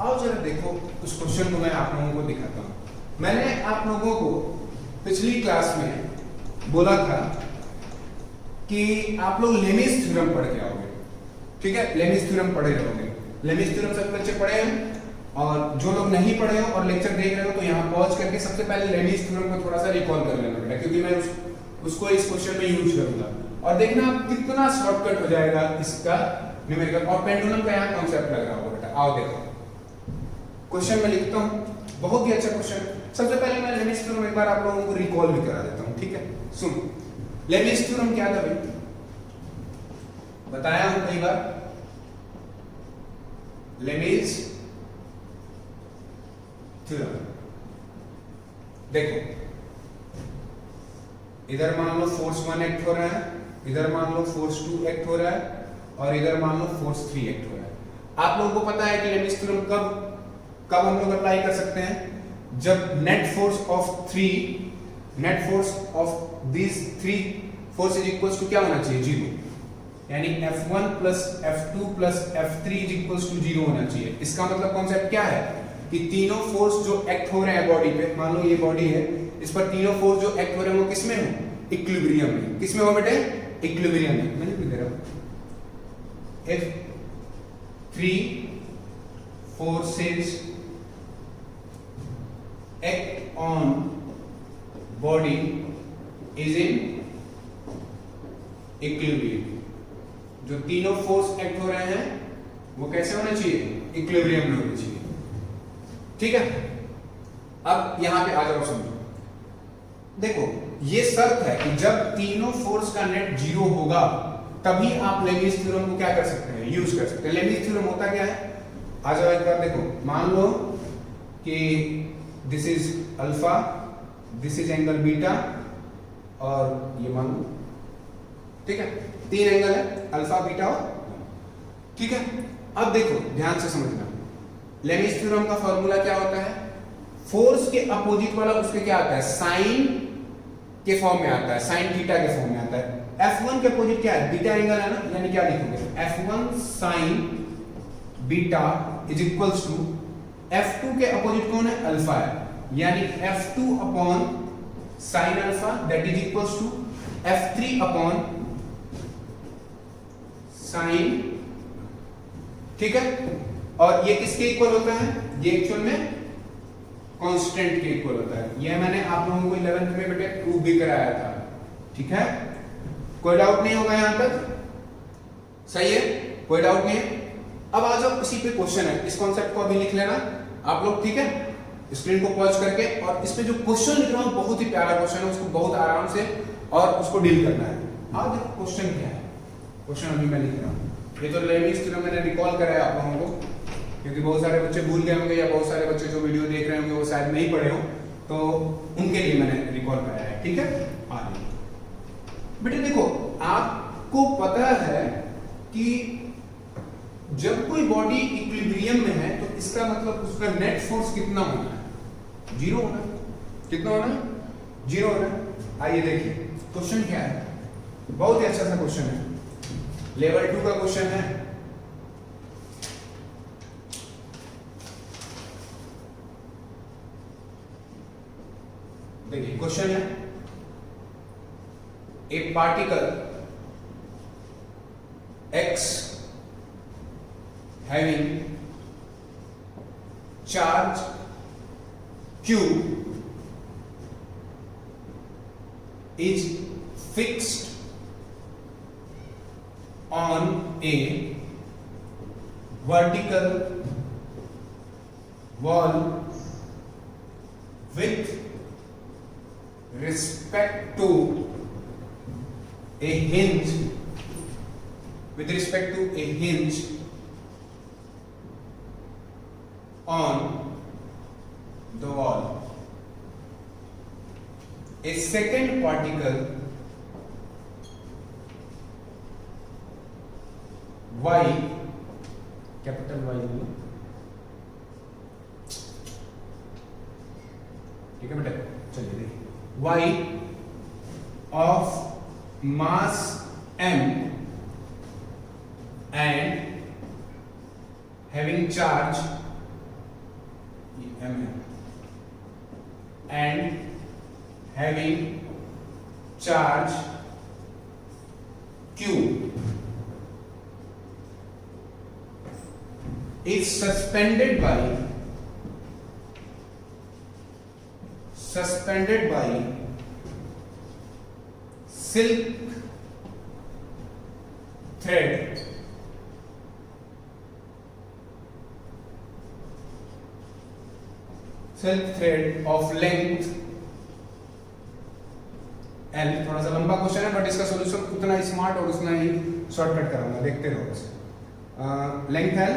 आओ जरा देखो उस क्वेश्चन को मैं आप लोगों को दिखाता हूं। मैंने आप लोगों को पिछली क्लास में बोला था कि आप लोग लेमिस थ्योरम पढ़ के आओगे, ठीक है, लेमिस थ्योरम पढ़े रहोगे। लेमिस थ्योरम सब बच्चे पढ़े हैं, और जो लोग नहीं पढ़े हो और लेक्चर देख रहे हो तो यहाँ पॉज करके सबसे पहले लेमिस थ्योरम को थोड़ा सा रिकॉल कर लेना बेटा, क्योंकि मैं उसको इस क्वेश्चन में यूज करूंगा और देखना कितना शॉर्टकट हो जाएगा इसका न्यूमेरिकल। और पेंडुलम का यहाँ कॉन्सेप्ट लग रहा होगा बेटा। आओ देखो क्वेश्चन में लिखता हूँ, बहुत ही अच्छा क्वेश्चन। सबसे पहले मैं लेमिस थ्योरम एक बार आप लोगों को रिकॉल भी करा देता हूँ, ठीक है। सुनो, लेमिस थ्योरम क्या था भाई, बताया हूं कई बार। लेमिस थ्योरम देखो, इधर मान लो फोर्स 1 एक्ट हो रहा है, इधर मान लो फोर्स 2 एक्ट हो रहा है और इधर मान लो फोर्स 3 एक्ट हो रहा है। आप लोगों को पता है कि लेमिस थ्योरम कब हम लोग अप्लाई कर सकते हैं, जब net force of these 3 forces equals to क्या होना चाहिए, 0, यानी F1 plus F2 plus F3 is equals to 0 होना चाहिए। इसका मतलब कॉन्सेप्ट क्या है कि तीनों फोर्स जो एक्ट हो रहे हैं बॉडी पे, मान लो ये बॉडी है, इस पर तीनों फोर्स जो एक्ट हो रहे हैं वो किसमें हो, इक्विलिब्रियम में। किसमें हो बेटे, इक्विलिब्रियम में। मैंने भी दे रहा हूं, if 3 forces act on body is in equilibrium। जो तीनों फोर्स एक्ट हो रहे हैं वो कैसे होने चाहिए, इक्विलिब्रियम में होने चाहिए, ठीक है। अब यहां पे आ जाओ, समझो, देखो ये शर्त है कि जब तीनों फोर्स का नेट 0 होगा तभी आप लेमिस थ्योरम को क्या कर सकते हैं, यूज कर सकते हैं। लेमिस थ्योरम होता क्या है, आ जाओ एक बार देखो। मान लो कि this is alpha, this is angle beta और ये मान लो, ठीक है, 3 एंगल है, अल्फा बीटा और, ठीक है। अब देखो ध्यान से समझना, लेमिस थ्योरम का फॉर्मूला क्या होता है, फोर्स के अपोजिट वाला उसके क्या आता है, साइन के फॉर्म में आता है, साइन थीटा के फॉर्म में आता है। F1 के अपोजिट क्या है, बीटा एंगल है ना, यानी क्या लिखोगे, F1 sine beta is equals to F2 के अपोजिट कौन है, अल्फा है, यानी F2 upon sine alpha that is equals to F3 upon sine, ठीक है। और ये किसके इक्वल होता है, ये एक्चुअल में कांस्टेंट के इक्वल होता है। ये मैंने आप लोगों को 11th में बेटे प्रूव भी कराया था, ठीक है। कोई डाउट नहीं होगा यहां तक, सही है, कोई डाउट नहीं है। अब आ जाओ इसी पे क्वेश्चन है, इस कॉन्सेप्ट को अभी लिख लेना आप लोग, ठीक है। स्क्रीन को पॉज करके, और इस पे जो क्वेश्चन लिख रहा हूं बहुत ही प्यारा क्वेश्चन है, उसको बहुत आराम से और उसको डील करना है। अब देखो क्वेश्चन क्या है, क्वेश्चन अभी मैं लिख रहा हूं, ये तो लेमिस थ्योरम मैंने रिकॉल कराया आप लोगों को, क्योंकि बहुत सारे बच्चे भूल गए होंगे या बहुत सारे बच्चे जो वीडियो देख रहे होंगे वो शायद नहीं पढ़े हो, तो उनके लिए मैंने रिकॉल कराया है, ठीक है। आगे बेटे देखो, आपको पता है कि जब कोई बॉडी इक्विलिब्रियम में है तो इसका मतलब उसका नेट फोर्स कितना होना है, जीरो होना है। कितना होना है, जीरो होना है। आइए देखिए क्वेश्चन क्या है, बहुत ही अच्छा सा क्वेश्चन है, लेवल 2 का क्वेश्चन है। देखिए क्वेश्चन है, ए particle x having charge q is fixed on a vertical wall with respect to a hinge, with respect to a hinge on the wall. A second particle y, capital Y, ठीक है बेटा, चलिए देखिए, y of mass m and having charge m and having charge q is suspended by silk thread of length L। थोड़ा सा लंबा question है but इसका सॉल्यूशन उतना ही स्मार्ट और उतना ही शॉर्टकट कराऊंगा, देखते रहो बस। लेंथ L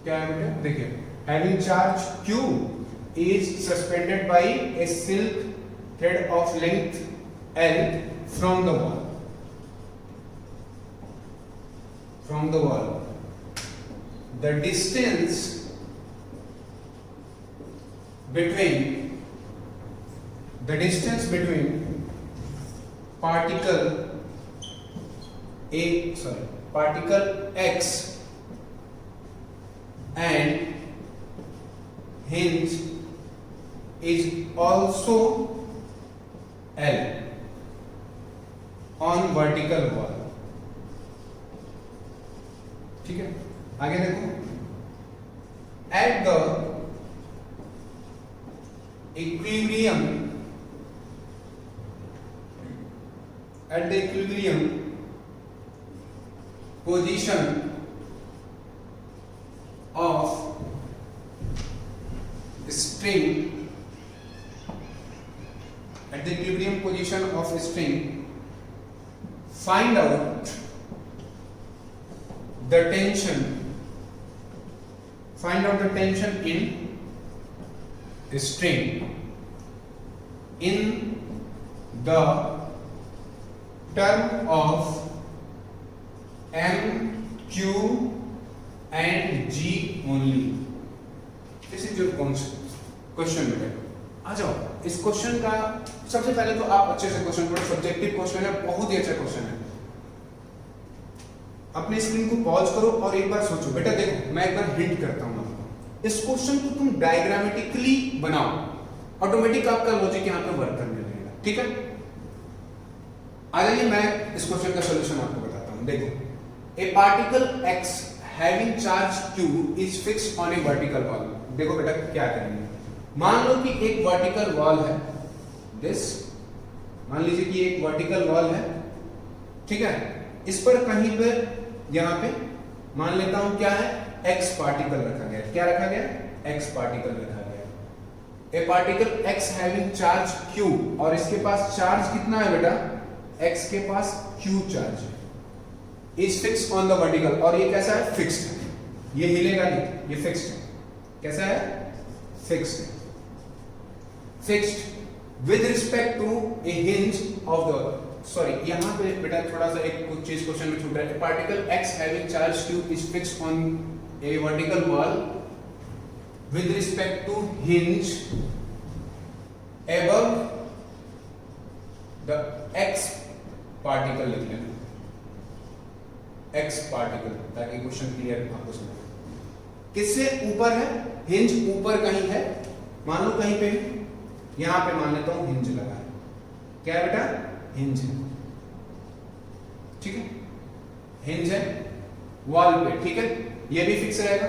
क्या है बेटे, देखिए, having charge Q is suspended by a silk thread of length L from the wall. The distance between particle X and hinge is also L on vertical wall, ठीक है। आगे देखो, at the equilibrium position of string, at the equilibrium position of string, find out the tension in string in the term of m q and G only. This is your question बेटा। आ जाओ इस question का सबसे पहले तो आप अच्छे से क्वेश्चन पढ़ो, सब्जेक्टिव क्वेश्चन है, बहुत ही अच्छा क्वेश्चन है। अपने स्क्रीन को पॉज करो और एक बार सोचो बेटा। देखो मैं एक बार हिंट करता हूं आपको, इस क्वेश्चन को तुम डायग्रामेटिकली बनाओ, ऑटोमेटिक आपका लॉजिक यहां पे वर्क करने लगेगा, ठीक है। आ जाइए मैं इस क्वेश्चन का सॉल्यूशन आपको बताता हूं। देखो ए particle x having charge q is fixed on a vertical wall. देखो बेटा क्या करेंगे, मान लो कि एक वर्टिकल वॉल है, दिस मान लीजिए कि एक वर्टिकल वॉल है, ठीक है। इस पर कहीं पे यहां पे मान लेता हूं क्या है, x पार्टिकल रखा गया। क्या रखा गया, x पार्टिकल रखा गया। ए particle x having charge q, और इसके पास चार्ज कितना है बेटा, x के पास q चार्ज है, is fixed on the vertical. और ये कैसा है, फिक्स्ड है, ये हिलेगा नहीं, ये फिक्स्ड है। कैसा है, फिक्स्ड है। Fixed with respect to a hinge of the, sorry यहां पे बेटा थोड़ा सा एक कुछ चीज क्वेश्चन में छूट रहा है। Particle x having charge q is fixed on a vertical wall with respect to hinge above the x particle लिख लेना, x पार्टिकल, ताकि क्वेश्चन क्लियर आपको समझ। किससे ऊपर है, हिंज ऊपर कहीं है, मान लो कहीं पे, यहां पे मान लेता हूं हिंज लगा है। क्या है बेटा, हिंज है, ठीक है, हिंज है वॉल पे, ठीक है। ये भी फिक्स रहेगा।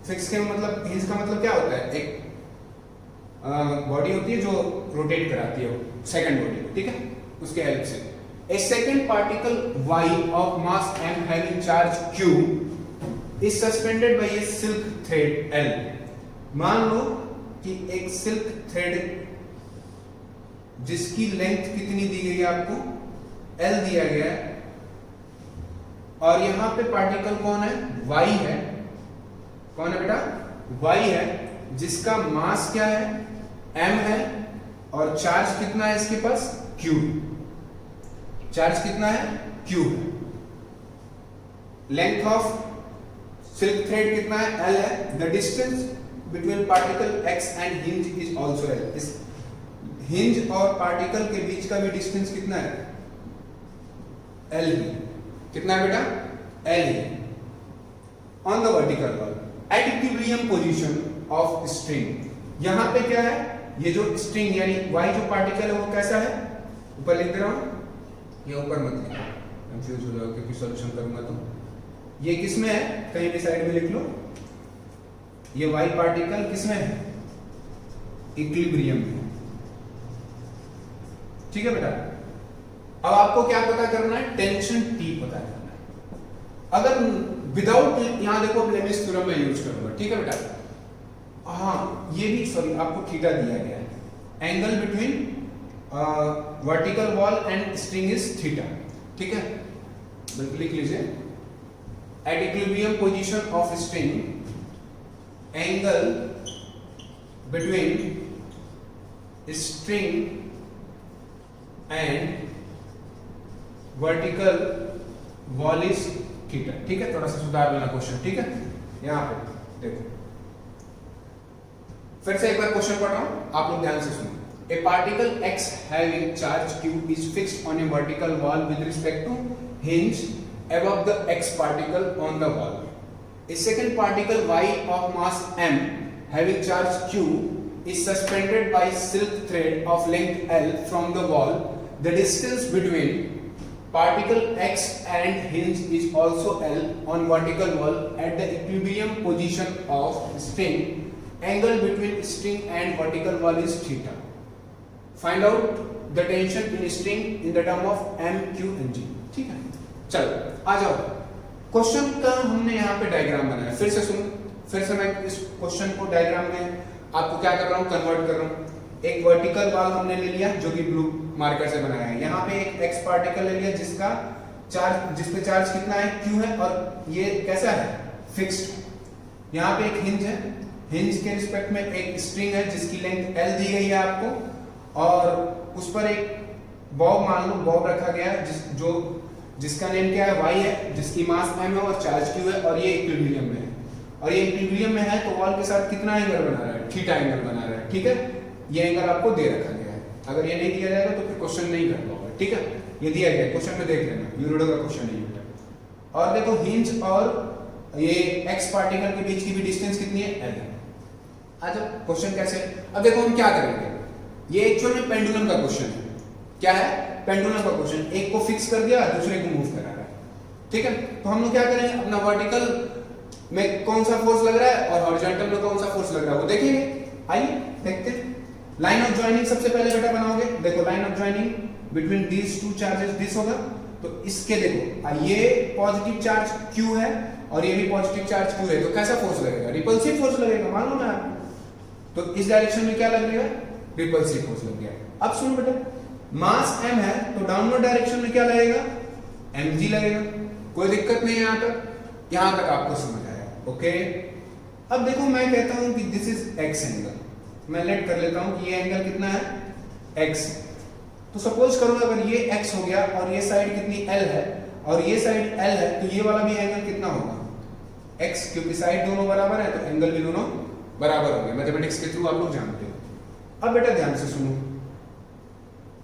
फिक्स के मतलब, हिंज का मतलब क्या होता है, एक बॉडी होती है जो रोटेट कराती है सेकंड बॉडी को, ठीक है, उसके हेल्प से। A second particle y of mass m having charge q is suspended by a silk thread L। मान लो कि एक सिल्क थ्रेड जिसकी लेंथ कितनी दी गई है आपको, L दिया गया है, और यहां पे पार्टिकल कौन है, y है। कौन है बेटा, y है, जिसका मास क्या है, m है, और चार्ज कितना है इसके पास, q। चार्ज कितना है, q है। लेंथ ऑफ सिल्क थ्रेड कितना है, L है। The distance between particle x and hinge is also L। इस हिंज और पार्टिकल के बीच का भी डिस्टेंस कितना है, L ही। कितना है बेटा, L he. On the vertical wall at equilibrium position of string. यहां पे क्या है, ये जो स्ट्रिंग यानी y जो पार्टिकल है वो कैसा है, ऊपर लिख दे रहा हूं, ये ऊपर मत लिखो, कंफ्यूज हो जाओगे क्योंकि सॉल्यूशन करूंगा तो। ये किसमें है, कहीं भी साइड में लिख लो। ये y पार्टिकल किसमें है, इक्विलिब्रियम में, ठीक है बेटा। अब आपको क्या पता करना है, टेंशन T पता करना है। अगर विदाउट, यहां देखो लेमिस थ्योरम में यूज करूंगा, ठीक है बेटा। हाँ ये भी, सॉरी आपको थीटा दिया गया है, angle between vertical wall and string is theta, ठीक है, बिल्कुल लिख लीजिए। At equilibrium position of string angle between string and vertical wall is theta, ठीक है। थोड़ा सा सुधार लेना क्वेश्चन, ठीक है। यहां पे देखो, फिर से एक बार क्वेश्चन पढ़ रहा हूं, आप लोग ध्यान से सुनो। A particle x having charge q is fixed on a vertical wall with respect to hinge above the x particle on the wall. A second particle y of mass m having charge q is suspended by silk thread of length L from the wall. The distance between particle x and hinge is also L on vertical wall at the equilibrium position of string. Angle between string and vertical wall is theta. Find out the tension in string in the term of m, q and g, ठीक है। चलो आ जाओ, question का हमने यहाँ पे diagram बनाया। फिर से सुनो, फिर से मैं इस क्वेश्चन को डायग्राम में आपको क्या कर रहा हूँ, कन्वर्ट कर रहा हूँ। एक वर्टिकल वॉल हमने ले लिया जो कि ब्लू मार्कर से बनाया है। यहाँ पे एक x पार्टिकल ले लिया जिसका चार्ज, जिसपे चार्ज कितना है, q है, और ये कैसा है, फिक्स्ड। यहाँ पे एक हिंज है, हिंज के रिस्पेक्ट में एक स्ट्रिंग है जिसकी लेंथ L दी गई है आपको, और उस पर एक बॉब, मान लो बॉब रखा गया है, जो जिसका नेम क्या है, y है, जिसकी मास m है और चार्ज q है, और ये इक्विलिब्रियम में है, और ये इक्विलिब्रियम में है तो वॉल के साथ कितना एंगल बना रहा है, थीटा एंगल बना रहा है, ठीक है। ये एंगल आपको दे रखा गया है, अगर ये नहीं दिया जाएगा तो फिर क्वेश्चन नहीं कर पाओगे, ठीक है। ये दिया गया क्वेश्चन में, देख लेना, यूरोडो का क्वेश्चन नहीं होता। और देखो हिंज और ये x पार्टिकल के बीच की भी डिस्टेंस कितनी है, l है। आज क्वेश्चन कैसे, अब देखो हम क्या करेंगे, ये एक्चुअल में पेंडुलम का क्वेश्चन है, क्या है, पेंडुलम का क्वेश्चन, एक को फिक्स कर दिया, दूसरे को मूव करा रहा है, ठीक है। तो हम लोग क्या करेंगे, अपना वर्टिकल में कौन सा फोर्स लग रहा है और हॉरिजॉन्टल में कौन सा फोर्स लग रहा है वो देखेंगे। आइए देखते हैं। लाइन ऑफ जॉइनिंग सबसे पहले बेटा बनाओगे, देखो line of joining between these two charges this होगा, तो इसके देखो ये पॉजिटिव चार्ज Q है और ये भी पॉजिटिव चार्ज Q है, तो कैसा फोर्स लगेगा, रिपल्सिव फोर्स लगेगा, मालूम है आपको। तो इस डायरेक्शन में क्या लगेगा, रिपल्सिव फोर्स लग गया। अब सुनो बेटा, मास m है तो डाउनवर्ड डायरेक्शन में क्या लगेगा, mg लगेगा, कोई दिक्कत नहीं है यहां तक आपको समझ आया, ओके। अब देखो मैं कहता हूं कि दिस इज x एंगल, मैं लेट कर लेता हूं कि ये एंगल कितना है, x। तो सपोज करो अगर ये x हो गया और ये साइड कितनी l है और ये साइड l है, तो ये वाला भी एंगल कितना होगा, x, क्योंकि साइड दोनों बराबर है तो एंगल भी दोनों बराबर हो गए, मैथमेटिक्स के थ्रू आप लोग जानते हो। अब बेटा ध्यान से सुनो,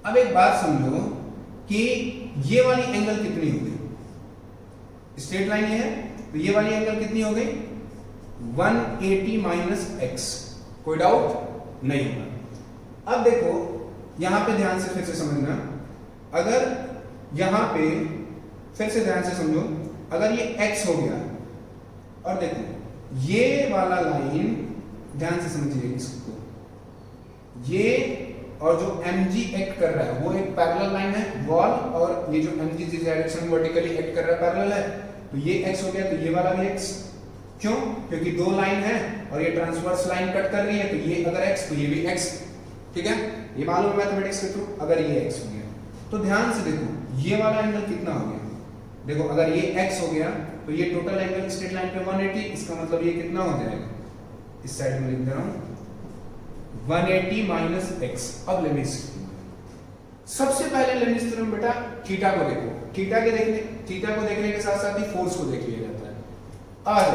अब एक बात समझो कि ये वाली एंगल कितनी हो गई, स्ट्रेट लाइन ये है तो ये वाली एंगल कितनी हो गई, 180 माइनस x, कोई डाउट नहीं होगा। अब देखो यहां पे ध्यान से फिर से समझना, अगर यहां पे फिर से ध्यान से समझो, अगर ये x हो गया और देखो ये वाला लाइन, ध्यान से समझिए इसको, ये और जो mg एक्ट कर रहा है वो एक पैरेलल लाइन है वॉल, और ये जो mg जिस डायरेक्शन में वर्टिकली एक्ट कर रहा है पैरेलल है, तो ये x हो गया तो ये वाला भी x, क्यों, क्योंकि दो लाइन है और ये ट्रांसवर्स लाइन कट कर रही है, तो ये अगर x तो ये भी x, ठीक है, ये मालूम है मैथमेटिक्स के थ्रू। अगर ये x हो गया तो ध्यान से देखो ये वाला एंगल कितना हो गया, देखो अगर ये x हो गया तो ये टोटल एंगल स्ट्रेट लाइन पे 180, इसका मतलब ये कितना हो जाएगा, इस साइड में लिख दे रहा हूं 180 माइनस x। अब लिमिट्स, सबसे पहले लिमिट्स थ्योरम बेटा थीटा को देखो, थीटा को देखने के साथ साथ ही फोर्स को देख लिया जाता है। आज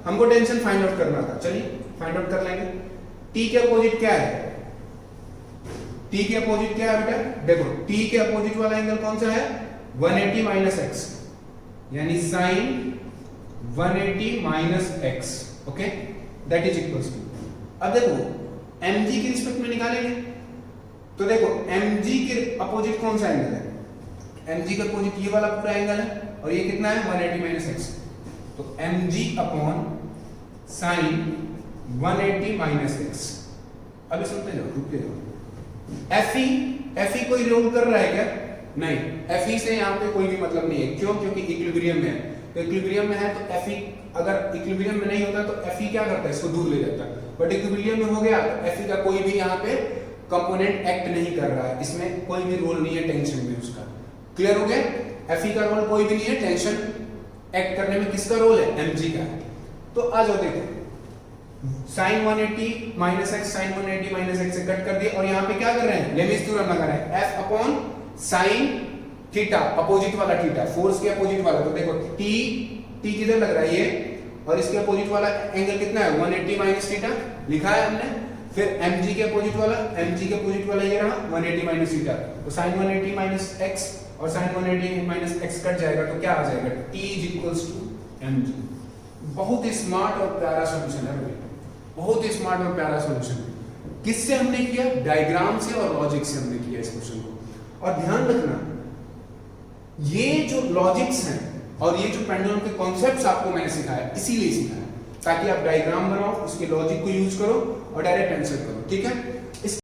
हमको टेंशन फाइंड आउट करना था, चलिए फाइंड आउट कर लेंगे। t के अपोजिट क्या है, t के अपोजिट क्या है बेटा, देखो t के अपोजिट वाला एंगल कौन सा है, 180 माइनस x, यानी sine 180 minus x, okay, that is equals to, अब देखो mg के रिस्पेक्ट में निकालेंगे, तो देखो mg के अपोजिट कौन सा एंगल है, mg का अपोजिट ये वाला पूरा एंगल है और ये कितना है 180 माइनस x, तो mg upon sine 180 minus x। अभी सुनते जाओ, रुकते जाओ। fe कोई रोल कर रहा है क्या, नहीं, fe से यहाँ पे कोई भी मतलब नहीं है, क्यों, क्योंकि इक्विलिब्रियम में है, तो इक्विलिब्रियम में है तो fe, अगर इक्विलिब्रियम में नहीं होता तो fe क्या करता है, इसको दूर ले जाता है, बट इक्विलिब्रियम में हो गया तो fe का कोई भी यहाँ पे कंपोनेंट एक्ट नहीं कर रहा है, इसमें कोई भी रोल नहीं है टेंशन में उसका, क्लियर हो गया। fe का रोल कोई भी नहीं है, टेंशन एक्ट करने में किसका रोल है, mg का है। तो आ जाओ देखो sin 180 minus x, sin 180 minus x से कट कर दिया और यहाँ पे क्या कर रहे हैं, लेमिस थ्योरम लगा रहे हैं, f upon sin theta, opposite वाला थीटा, फोर्स के अपोजिट वाला, तो देखो t किधर लग रहा है ये, और इसके अपोजिट वाला एंगल कितना है 180 माइनस थीटा लिखा है हमने, फिर mg के अपोजिट वाला ये रहा 180 माइनस थीटा, तो sin 180 माइनस x और sin 180 माइनस x कट जाएगा तो क्या आ जाएगा, t is equals to mg। बहुत ही स्मार्ट और प्यारा सॉल्यूशन है भाई, बहुत ही स्मार्ट और प्यारा सॉल्यूशन है। किससे हमने किया, डायग्राम से और लॉजिक से हमने किया इस क्वेश्चन को। और ध्यान रखना ये जो लॉजिक्स हैं और ये जो पेंडुलम के कॉन्सेप्ट्स आपको मैंने सिखाया, इसीलिए सिखाया ताकि आप डायग्राम बनाओ, उसके लॉजिक को यूज करो और डायरेक्ट आंसर करो, ठीक है।